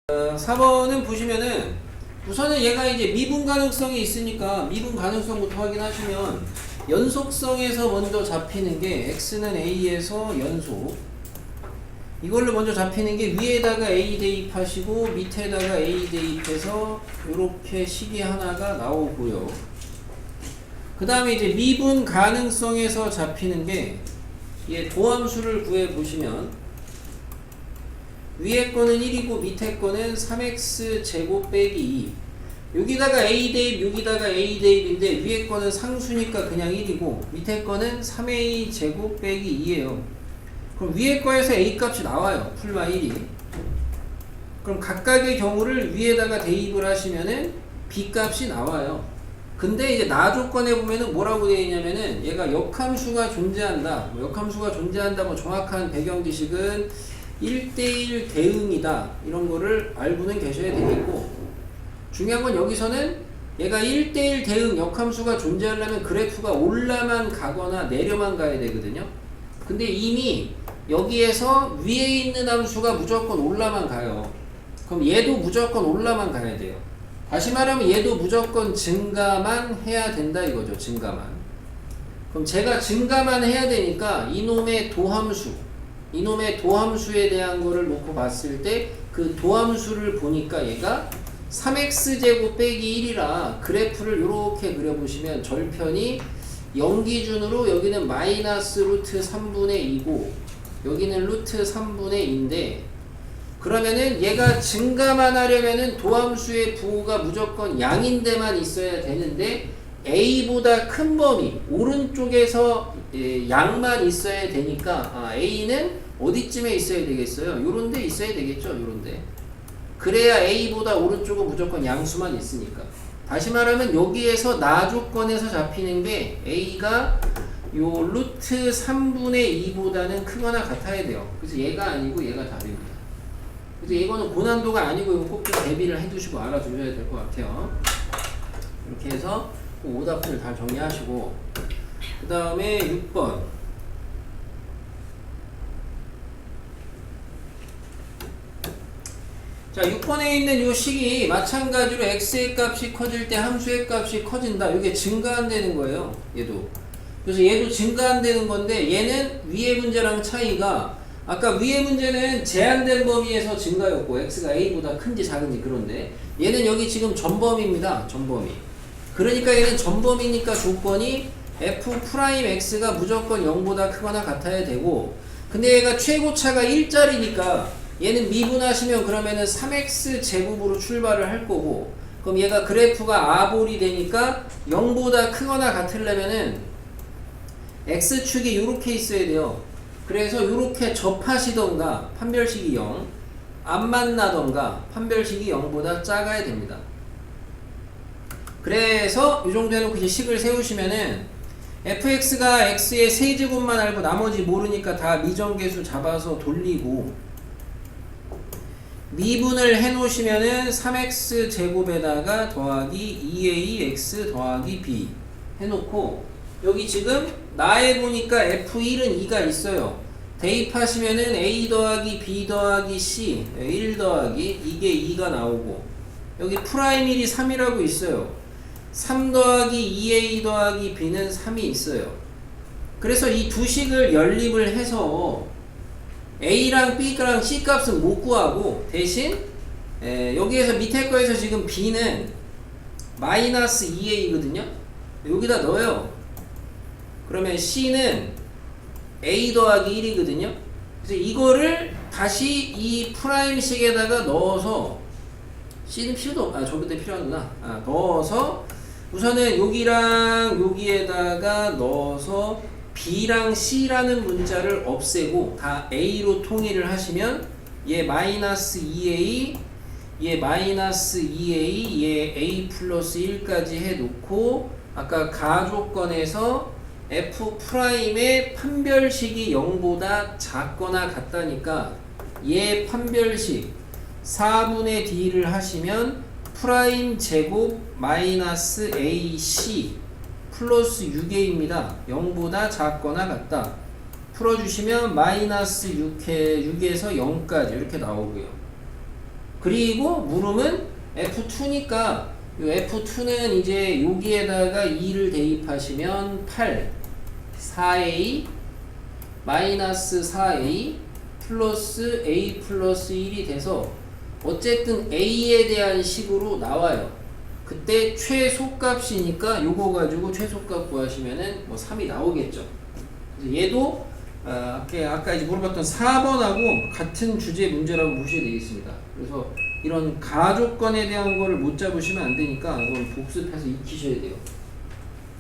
4번은 보시면은 우선은 얘가 이제 미분 가능성이 있으니까 미분 가능성부터 확인하시면 연속성에서 먼저 잡히는 게 x는 a에서 연속, 이걸로 먼저 잡히는 게 위에다가 a 대입하시고 밑에다가 a 대입해서 이렇게 식이 하나가 나오고요. 그 다음에 이제 미분 가능성에서 잡히는 게 얘 도함수를 구해 보시면 위에 거는 1이고 밑에 거는 3x 제곱 빼기 2. 여기다가 a 대입, 여기다가 a 대입인데 위에 거는 상수니까 그냥 1이고 밑에 거는 3a 제곱 빼기 2예요. 그럼 위에 거에서 a 값이 나와요. 풀마 1이. 그럼 각각의 경우를 위에다가 대입을 하시면은 b 값이 나와요. 근데 이제 나 조건에 보면은 뭐라고 되어 있냐면은 얘가 역함수가 존재한다. 역함수가 존재한다. 뭐 정확한 배경 지식은 1대1 대응이다. 이런 거를 알고는 계셔야 되겠고, 중요한 건 여기서는 얘가 1대1 대응 역함수가 존재하려면 그래프가 올라만 가거나 내려만 가야 되거든요. 근데 이미 여기에서 위에 있는 함수가 무조건 올라만 가요. 그럼 얘도 무조건 올라만 가야 돼요. 다시 말하면 얘도 무조건 증가만 해야 된다 이거죠. 증가만. 그럼 제가 증가만 해야 되니까 이놈의 도함수에 대한 거를 놓고 봤을 때 그 도함수를 보니까 얘가 3x제곱 빼기 1이라 그래프를 이렇게 그려보시면 절편이 0 기준으로 여기는 마이너스 루트 3분의 2고 여기는 루트 3분의 2인데, 그러면은 얘가 증가만 하려면은 도함수의 부호가 무조건 양인데만 있어야 되는데 a보다 큰 범위 오른쪽에서 양만 있어야 되니까 a는 어디쯤에 있어야 되겠어요? 요런데 있어야 되겠죠. 요런데. 그래야 a보다 오른쪽은 무조건 양수만 있으니까. 다시 말하면 여기에서 나 조건에서 잡히는 게 a가 요 루트 3분의 2보다는 크거나 같아야 돼요. 그래서 얘가 아니고 얘가 답입니다. 그래서 이거는 고난도가 아니고 이거 꼭 좀 대비를 해두시고 알아두셔야 될 것 같아요. 이렇게 해서 오답을 다 정리하시고, 그 다음에 6번. 자, 6번에 있는 요 식이 마찬가지로 x의 값이 커질 때 함수의 값이 커진다. 이게 증가한다는 거예요. 얘도. 그래서 얘도 증가한다는 건데 얘는 위의 문제랑 차이가, 아까 위의 문제는 제한된 범위에서 증가였고 x가 a보다 큰지 작은지 그런데 얘는 여기 지금 전범위입니다. 전범위. 그러니까 얘는 전범위니까 조건이 f'x가 무조건 0보다 크거나 같아야 되고, 근데 얘가 최고차가 1짜리니까 얘는 미분하시면 그러면은 3x 제곱으로 출발을 할 거고, 그럼 얘가 그래프가 아볼이 되니까 0보다 크거나 같으려면은 x축이 이렇게 있어야 돼요. 그래서 이렇게 접하시던가 판별식이 0, 안 만나던가 판별식이 0보다 작아야 됩니다. 그래서 이 정도 해놓고 이제 식을 세우시면은 fx가 x의 세제곱만 알고 나머지 모르니까 다 미정계수 잡아서 돌리고, 미분을 해놓으시면은 3x 제곱에다가 더하기 2ax 더하기 b 해놓고, 여기 지금 나에 보니까 f1은 2가 있어요. 대입하시면은 a 더하기 b 더하기 c 1 더하기 이게 2가 나오고, 여기 프라임 1이 3이라고 있어요. 3 더하기 2a 더하기 b는 3이 있어요. 그래서 이 두 식을 연립을 해서 a랑 b랑 c 값은 못 구하고 대신 여기에서 밑에 거에서 지금 b는 마이너스 2a거든요. 여기다 넣어요. 그러면 c는 a 더하기 1이거든요. 그래서 이거를 다시 이 프라임식에다가 넣어서, c는 필요도 저기다 필요하구나. 넣어서 우선은 여기랑 여기에다가 넣어서 b랑 c라는 문자를 없애고 다 a로 통일을 하시면 얘 마이너스 2a, 얘 마이너스 2a, 얘 a 플러스 1까지 해놓고 아까 가조건에서 f'의 판별식이 0보다 작거나 같다니까 얘 판별식 4분의 d를 하시면 프라임 제곱 마이너스 ac 플러스 6a입니다. 0보다 작거나 같다. 풀어주시면 마이너스 6에서 0까지 이렇게 나오고요. 그리고 물음은 F2니까 요 F2는 이제 여기에다가 2를 대입하시면 8, 4A, 마이너스 4A 플러스 A 플러스 1이 돼서 어쨌든 A에 대한 식으로 나와요. 그때 최소값이니까 요거 가지고 최소값 구하시면은 뭐 3이 나오겠죠. 그래서 얘도 아까 이제 물어봤던 4번하고 같은 주제 문제라고 보셔야 되겠습니다. 그래서 이런 가조건에 대한 거를 못 잡으시면 안 되니까 이건 복습해서 익히셔야 돼요.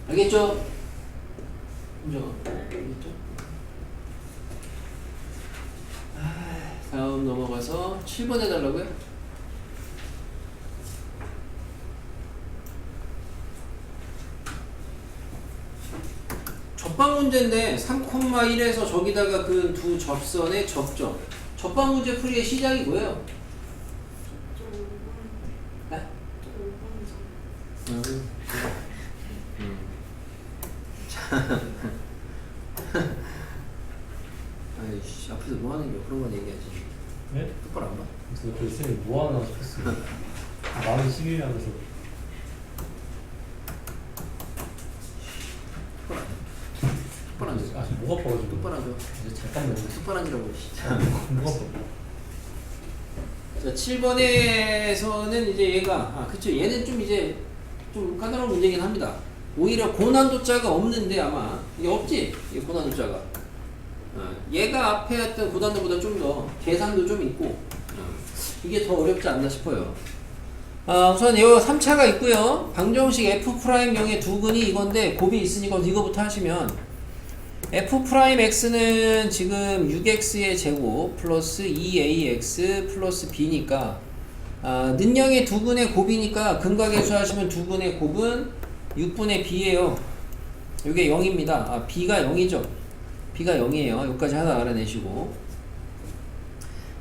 알겠죠? 알겠죠? 다음 넘어가서 7번 해달라고요? 접방 문제인데 3,1에서 저기다가 그 두 접선의 접점. 접방 문제 풀이의 시작이 뭐예요? 네? 아이씨, 앞에서 뭐 하는 게 그런 건 얘기하지. 네? 똑바로 안 봐? 그래서 글쎄 뭐 하나 싶었어요. 마음이 시리하면서 똑바로 앉아. 아 지금 목 아파가지고 똑바로 앉아. 이제 잠깐만요. 똑바로 앉으라고. 목 아파. 자, 7번에서는 이제 얘가 그쵸, 얘는 좀 이제 좀 까다로운 문제긴 합니다. 오히려 고난도자가 없는데 아마 이게 없지? 이 고난도자가. 얘가 앞에 했던 고난도보다 좀 더 계산도 좀 있고 이게 더 어렵지 않나 싶어요. 우선 요 3차가 있고요. 방정식 F'명의 두근이 이건데 곱이 있으니까 이거부터 하시면 F'X는 지금 6X의 제곱 플러스 2AX 플러스 B니까 는영의 두근의 곱이니까 근각계수 하시면 두근의 곱은 6분의 B예요. 이게 0입니다. B가 0이죠. B가 0이에요. 여기까지 하나 알아내시고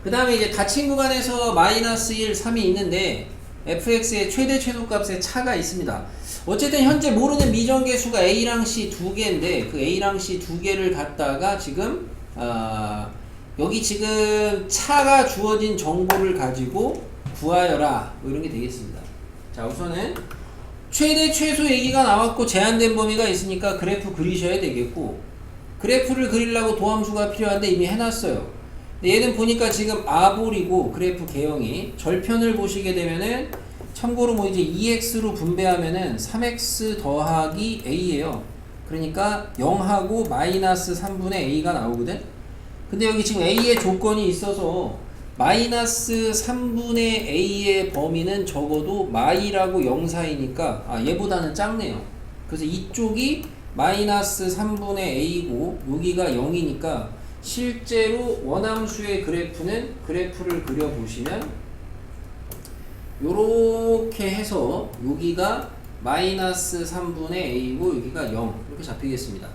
그 다음에 이제 닫힌 구간에서 마이너스 1, 3이 있는데 fx의 최대 최소값의 차가 있습니다. 어쨌든 현재 모르는 미정계수가 a랑 c 두 개인데 그 a랑 c 두 개를 갖다가 지금 여기 지금 차가 주어진 정보를 가지고 구하여라 뭐 이런 게 되겠습니다. 자, 우선은 최대 최소 얘기가 나왔고 제한된 범위가 있으니까 그래프 그리셔야 되겠고 그래프를 그리려고 도함수가 필요한데 이미 해놨어요. 얘는 보니까 지금 아볼이고 그래프 개형이 절편을 보시게 되면은 참고로 뭐 이제 2x로 분배하면은 3x 더하기 a예요. 그러니까 0하고 마이너스 3분의 a가 나오거든. 근데 여기 지금 a의 조건이 있어서 마이너스 3분의 a의 범위는 적어도 마이라고 0 사이니까 얘보다는 작네요. 그래서 이쪽이 마이너스 3분의 a고 여기가 0이니까 실제로 원함수의 그래프는 그래프를 그려보시면 요렇게 해서 여기가 마이너스 3분의 a고 여기가 0 이렇게 잡히겠습니다.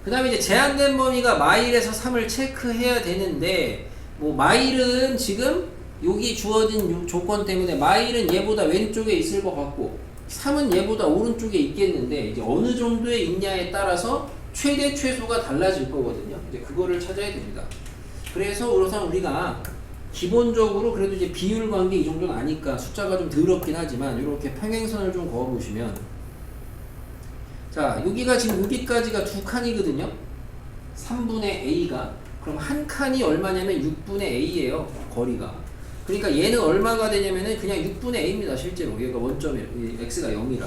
그 다음에 이제 제한된 범위가 마일에서 3을 체크해야 되는데 뭐 마일은 지금 여기 주어진 조건 때문에 마일은 얘보다 왼쪽에 있을 것 같고 3은 얘보다 오른쪽에 있겠는데 이제 어느 정도에 있냐에 따라서 최대 최소가 달라질 거거든요. 이제 그거를 찾아야 됩니다. 그래서 우선 우리가 기본적으로 그래도 이제 비율 관계 이 정도는 아니까 숫자가 좀 더럽긴 하지만 이렇게 평행선을 좀 그어 보시면 자, 여기가 지금 여기까지가 두 칸이거든요. 3분의 a가 그럼 한 칸이 얼마냐면 6분의 a예요. 거리가. 그러니까 얘는 얼마가 되냐면은 그냥 6분의 a입니다. 실제로 얘가 원점이 x가 0이라.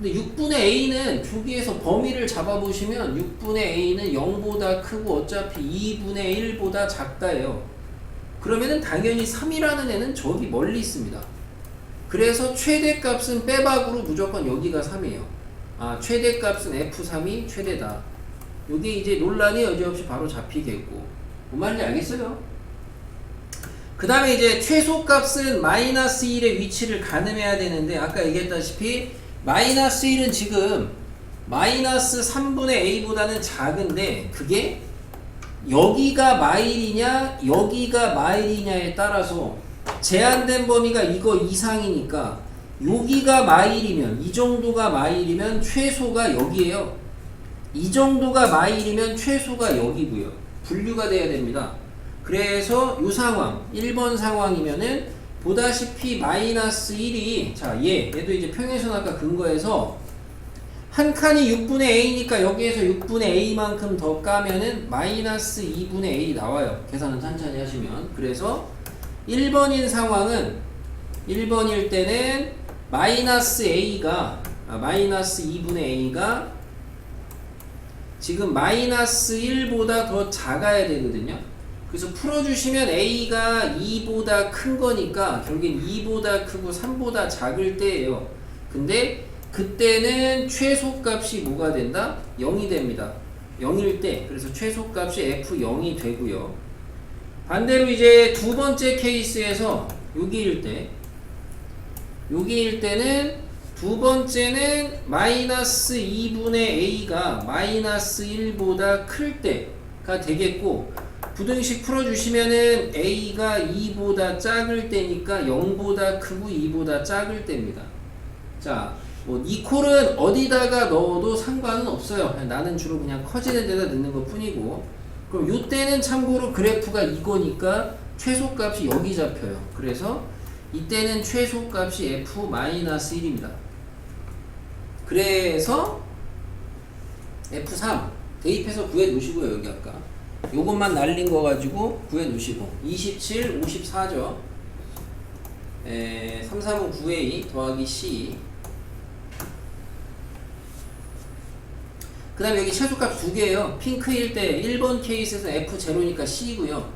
근데 6분의 a는 저기에서 범위를 잡아보시면 6분의 a는 0보다 크고 어차피 2분의 1보다 작다예요. 그러면은 당연히 3이라는 애는 저기 멀리 있습니다. 그래서 최대값은 빼박으로 무조건 여기가 3이에요. 최대값은 f3이 최대다. 요게 이제 논란이 여지없이 바로 잡히겠고 뭔 말인지 알겠어요? 그 다음에 이제 최소값은 마이너스 1의 위치를 가늠해야 되는데 아까 얘기했다시피 마이너스 1은 지금 마이너스 3분의 a보다는 작은데 그게 여기가 마일이냐 여기가 마일이냐에 따라서 제한된 범위가 이거 이상이니까 여기가 마일이면 이 정도가 마일이면 최소가 여기에요. 이 정도가 마일이면 최소가 여기고요. 분류가 돼야 됩니다. 그래서 이 상황 1번 상황이면은 보다시피 마이너스 1이 자 얘도 이제 평행선 아까 근거에서 한 칸이 6분의 a니까 여기에서 6분의 a만큼 더 까면은 마이너스 2분의 a 나와요. 계산은 천천히 하시면. 그래서 1번인 상황은 1번일 때는 마이너스 2분의 a가 지금 마이너스 1보다 더 작아야 되거든요. 그래서 풀어주시면 a가 2보다 큰 거니까 결국엔 2보다 크고 3보다 작을 때예요. 근데 그때는 최소값이 뭐가 된다? 0이 됩니다. 0일 때. 그래서 최소값이 f0이 되고요. 반대로 이제 두 번째 케이스에서 여기일 때는 두 번째는 마이너스 2분의 a가 마이너스 1보다 클 때가 되겠고 부등식 풀어주시면은 a가 2보다 작을 때니까 0보다 크고 2보다 작을 때입니다. 자, 뭐 이퀄은 어디다가 넣어도 상관은 없어요. 그냥 나는 주로 그냥 커지는 데다 넣는 것 뿐이고 그럼 이때는 참고로 그래프가 이거니까 최소값이 여기 잡혀요. 그래서 이때는 최소값이 f-1입니다. 그래서 F3 대입해서 구해 놓으시고요. 여기 아까 요것만 날린 거 가지고 구해 놓으시고 27, 54죠. 3, 3은 9A 더하기 C. 그 다음에 여기 최소값 두 개예요. 핑크일 때 1번 케이스에서 F0니까 C고요.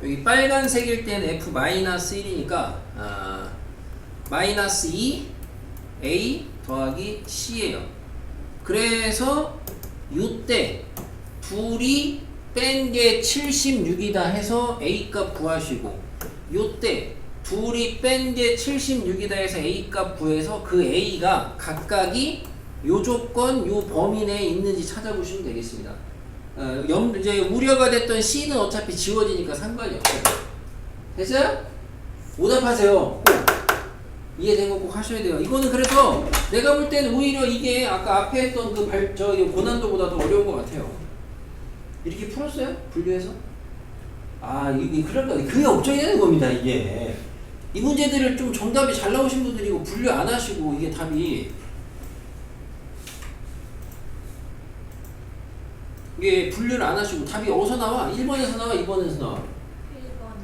여기 빨간색일 때는 F-1이니까 마이너스 2 A 더하기 C예요. 그래서 이때 둘이 뺀 게 76이다 해서 A 값 구하시고 이때 둘이 뺀 게 76이다 해서 A 값 구해서 그 A가 각각이 요 조건, 요 범위 내에 있는지 찾아보시면 되겠습니다. 이제 우려가 됐던 C는 어차피 지워지니까 상관이 없어요. 됐어요? 오답하세요. 꼭. 이해된 거 꼭 하셔야 돼요. 이거는 그래서 내가 볼 때는 오히려 이게 아까 앞에 했던 그 고난도보다 더 어려운 것 같아요. 이렇게 풀었어요? 분류해서? 이게 그러니까 그게 걱정이 되는 겁니다, 이게. 이 문제들을 좀 정답이 잘 나오신 분들이고 분류 안 하시고 이게 답이 이게 분류를 안 하시고 답이 어디서 나와? 1번에서 나와? 2번에서 나와? 1번이요.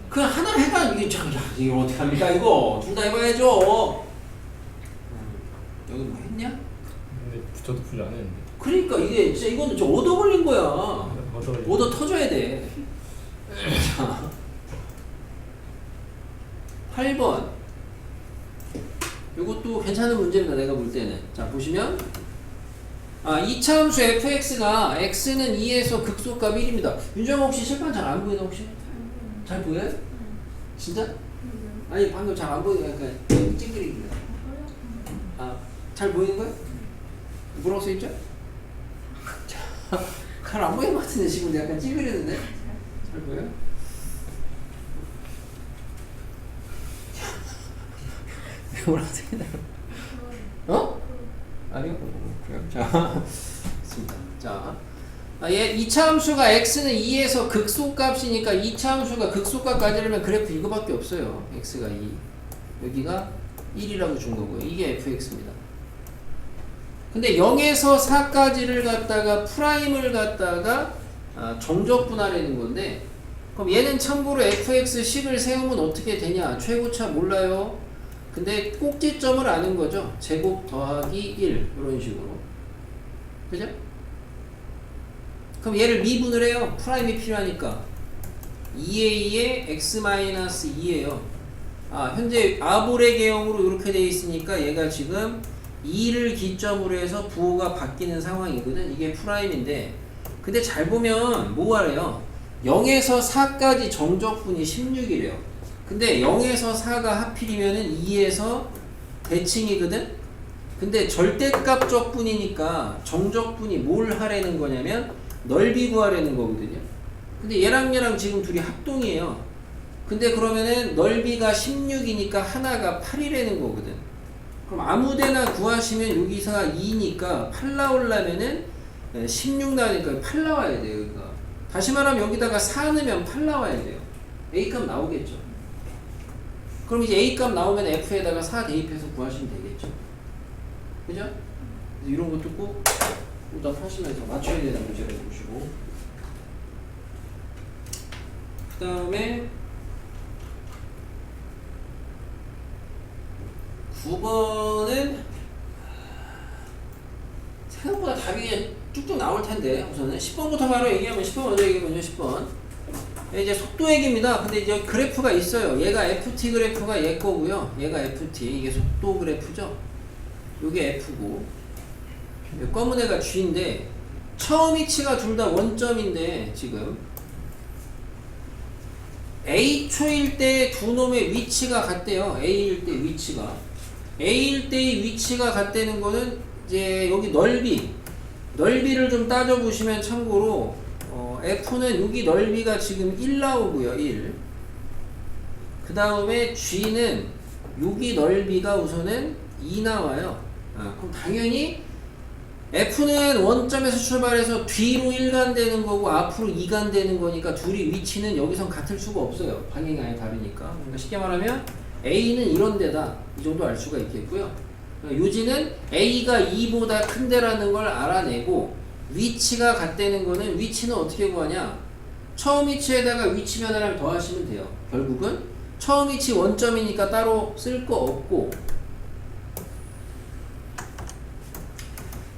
그냥 하나 해봐. 이게 참, 야, 이거 어떻게 합니까, 이거? 둘 다 해봐야죠. 여기 뭐 했냐? 근데 저도 분류 안 했는데. 그러니까 이게 진짜 이거는 좀 얻어 걸린 거야. 얻어 터져야 돼. 자, 8번. 이것도 괜찮은 문제입니다, 내가 볼 때는. 자, 보시면. 이차함수 fx가 x는 2에서 극소값 1입니다. 윤정아 혹시 칠판 잘 안 보이나 혹시? 잘 보여요? 진짜? 아니 방금 잘 안 보이니까 약간 찡그리기야. 잘 보이는 거야? 뭐라고 써있죠? 잘 안 보이는 것 같은데 지금 약간 찡그리는데? 잘 보여요? 뭐라고 써있나? 어? 아니요. 그래요. 자, 좋습니다. 자, 얘 2차 함수가 x는 2에서 극소값이니까 2차 함수가 극소값 가지려면 그래프 이거밖에 없어요. x가 2, 여기가 1이라고 준 거고요. 이게 fx입니다. 근데 0에서 4까지를 갖다가 프라임을 갖다가 정적분하라는 건데, 그럼 얘는 참고로 fx식을 세우면 어떻게 되냐? 최고차 몰라요. 근데 꼭지점을 아는 거죠. 제곱 더하기 1 이런 식으로. 그죠? 그럼 얘를 미분을 해요. 프라임이 필요하니까 2a의 x-2예요. 현재 아볼의 개형으로 이렇게 되어 있으니까 얘가 지금 2를 기점으로 해서 부호가 바뀌는 상황이거든. 이게 프라임인데 근데 잘 보면 뭐하래요? 0에서 4까지 정적분이 16이래요. 근데 0에서 4가 하필이면은 2에서 대칭이거든? 근데 절대값 적분이니까 정적분이 뭘 하라는 거냐면 넓이 구하라는 거거든요. 근데 얘랑 지금 둘이 합동이에요. 근데 그러면은 넓이가 16이니까 하나가 8이라는 거거든. 그럼 아무데나 구하시면 여기서 2니까 8 나오려면은 16 나오니까 8 나와야 돼요. 여기가 다시 말하면 여기다가 4 넣으면 8 나와야 돼요. A값 나오겠죠. 그럼 이제 A값 나오면 F에다가 4 대입해서 구하시면 되겠죠. 그죠? 이런 것도 꼭 오답하시면서 맞춰야 되는 문제를 보시고, 그 다음에 9번은 생각보다 답이 그냥 쭉쭉 나올 텐데, 우선은 10번부터 바로 얘기하면 10번 먼저 얘기하면 10번. 이제 속도 얘기입니다. 근데 이제 그래프가 있어요. 얘가 FT 그래프가 얘 거고요. 얘가 FT, 이게 속도 그래프죠. 요게 F고, 검은 애가 G인데, 처음 위치가 둘 다 원점인데, 지금 A초일 때 두 놈의 위치가 같대요. A일 때 위치가. A일 때의 위치가 같다는 거는 이제 여기 넓이를 좀 따져보시면 참고로 F는 여기 넓이가 지금 1 나오고요. 1. 그 다음에 G는 여기 넓이가 우선은 2 나와요. 그럼 당연히 F는 원점에서 출발해서 뒤로 1간 되는 거고 앞으로 2간 되는 거니까 둘이 위치는 여기선 같을 수가 없어요. 방향이 아예 다르니까. 그러니까 쉽게 말하면 A는 이런 데다, 이 정도 알 수가 있겠고요. 요지는 A가 2보다 큰 데라는 걸 알아내고, 위치가 같다는 거는 위치는 어떻게 구하냐? 처음 위치에다가 위치 변화를 더하시면 돼요. 결국은 처음 위치 원점이니까 따로 쓸 거 없고,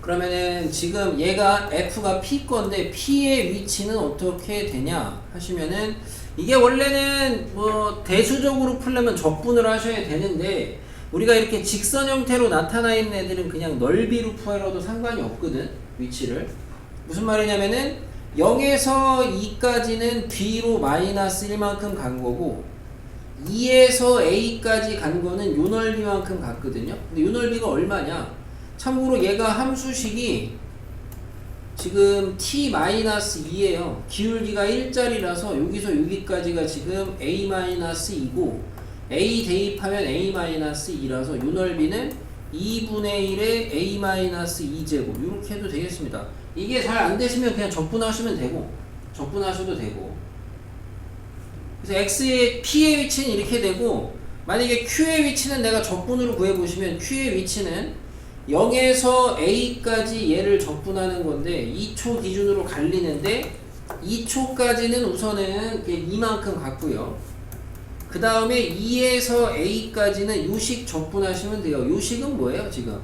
그러면은 지금 얘가 F가 P 건데 P의 위치는 어떻게 되냐 하시면은, 이게 원래는 뭐 대수적으로 풀려면 적분을 하셔야 되는데, 우리가 이렇게 직선 형태로 나타나 있는 애들은 그냥 넓이로 풀어도 상관이 없거든. 위치를 무슨 말이냐면은 0에서 2까지는 B로 마이너스 1만큼 간 거고, 2에서 A까지 간 거는 요 넓이만큼 갔거든요. 근데 요 넓이가 얼마냐? 참고로 얘가 함수식이 지금 t-2예요. 기울기가 1짜리라서 여기서 여기까지가 지금 a-2고, a 대입하면 a-2라서 요 넓이는 2분의 1의 a-2제곱, 이렇게 해도 되겠습니다. 이게 잘 안 되시면 그냥 적분하시면 되고, 적분하셔도 되고. 그래서 x의 p의 위치는 이렇게 되고, 만약에 q의 위치는 내가 적분으로 구해보시면 Q의 위치는 0에서 A까지 얘를 적분하는 건데 2초 기준으로 갈리는데, 2초까지는 우선은 이만큼 같고요. 그 다음에 2에서 A까지는 요식 적분하시면 돼요. 요식은 뭐예요 지금?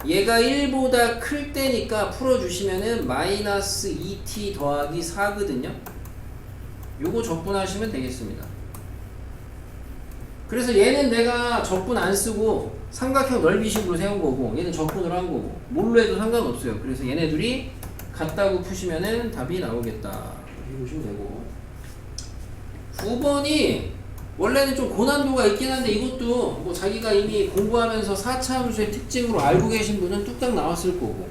얘가 1보다 클 때니까 풀어주시면은 마이너스 2t 더하기 4거든요. 요거 적분하시면 되겠습니다. 그래서 얘는 내가 적분 안 쓰고 삼각형 넓이식으로 세운 거고, 얘는 적분을 한 거고, 뭘로 해도 상관없어요. 그래서 얘네 둘이 같다고 푸시면은 답이 나오겠다, 이렇게 보시면 되고. 9번이 원래는 좀 고난도가 있긴 한데, 이것도 뭐 자기가 이미 공부하면서 4차 함수의 특징으로 알고 계신 분은 뚝딱 나왔을 거고,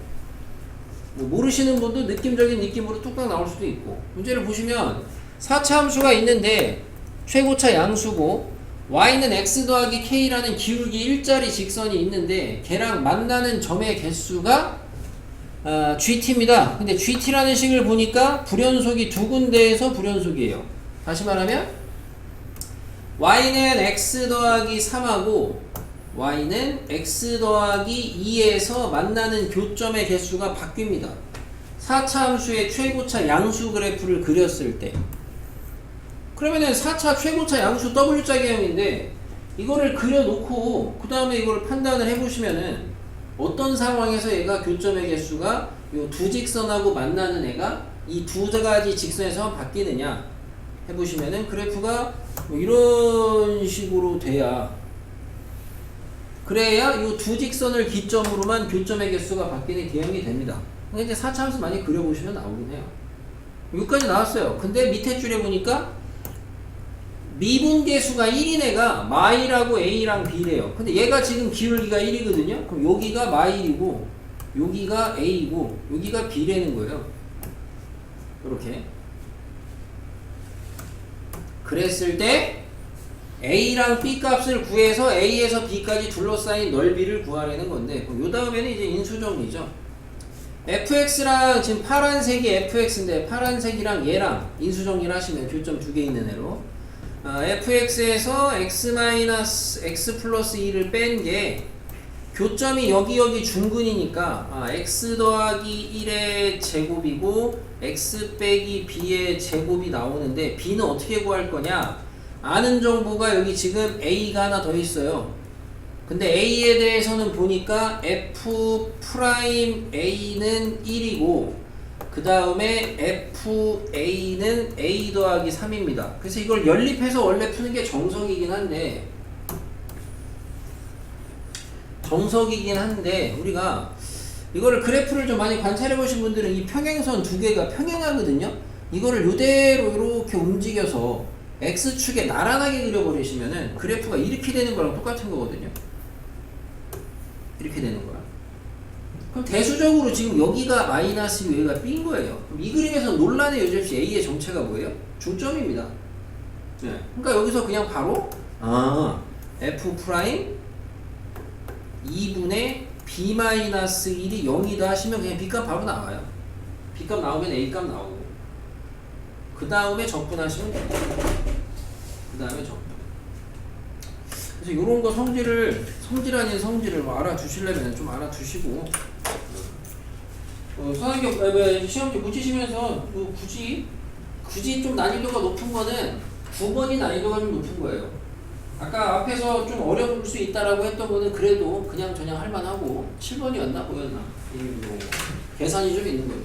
뭐 모르시는 분도 느낌적인 느낌으로 뚝딱 나올 수도 있고. 문제를 보시면 4차 함수가 있는데 최고차 양수고, y는 x 더하기 k라는 기울기 1짜리 직선이 있는데 걔랑 만나는 점의 개수가 gt입니다. 근데 gt라는 식을 보니까 불연속이 두 군데에서 불연속이에요. 다시 말하면 y는 x 더하기 3하고 y는 x 더하기 2에서 만나는 교점의 개수가 바뀝니다. 4차 함수의 최고차 양수 그래프를 그렸을 때, 그러면은 4차 최고차 양수 W자 개형인데 이거를 그려놓고 그 다음에 이걸 판단을 해보시면은 어떤 상황에서 얘가 교점의 개수가 요 두 직선하고 만나는 애가 이 두 가지 직선에서 바뀌느냐 해보시면은 그래프가 뭐 이런 식으로 돼야, 그래야 요 두 직선을 기점으로만 교점의 개수가 바뀌는 개형이 됩니다. 근데 이제 4차 함수 많이 그려보시면 나오긴 해요. 여기까지 나왔어요. 근데 밑에 줄에 보니까 미분계수가 1인 애가 마일하고 A랑 B래요. 근데 얘가 지금 기울기가 1이거든요. 그럼 여기가 마일이고 여기가 A고 여기가 B라는 거예요. 이렇게. 그랬을 때 A랑 B 값을 구해서 A에서 B까지 둘러싸인 넓이를 구하라는 건데, 그럼 요 다음에는 이제 인수정리죠. fx랑 지금 파란색이 fx인데 파란색이랑 얘랑 인수정리를 하시면 교점 두 개 있는 애로 fx에서 x 플러스 2를 뺀 게 교점이 여기 중근이니까 x 더하기 1의 제곱이고 x 빼기 b의 제곱이 나오는데 b는 어떻게 구할 거냐? 아는 정보가 여기 지금 a가 하나 더 있어요. 근데 a에 대해서는 보니까 f 프라임 a는 1이고 그 다음에 fa는 a 더하기 3입니다. 그래서 이걸 연립해서 원래 푸는 게 정석이긴 한데 우리가 이거를 그래프를 좀 많이 관찰해 보신 분들은 이 평행선 두 개가 평행하거든요. 이거를 이대로 이렇게 움직여서 x축에 나란하게 그려버리시면은 그래프가 이렇게 되는 거랑 똑같은 거거든요. 이렇게 되는 거야. 그럼 대수적으로 지금 여기가 마이너스고 여기가 B인 거예요. 그럼 이 그림에서 논란의 요지 없이 A의 정체가 뭐예요? 중점입니다. 네. 그러니까 여기서 그냥 바로 F 프라임 2분의 B-1이 0이다 하시면 그냥 B값 바로 나와요. B값 나오면 A값 나오고 그 다음에 적분하시면 돼요. 그 다음에 적분. 그래서 이런 거 성질 아닌 성질을 뭐 알아두시려면 좀 알아두시고 선생님 시험지 묻히시면서 뭐 굳이 좀 난이도가 높은 거는 9번이 난이도가 좀 높은 거예요. 아까 앞에서 좀 어려울 수 있다라고 했던 거는 그래도 그냥 할만하고 7번이었나 뭐였나 계산이 좀 있는 거예요.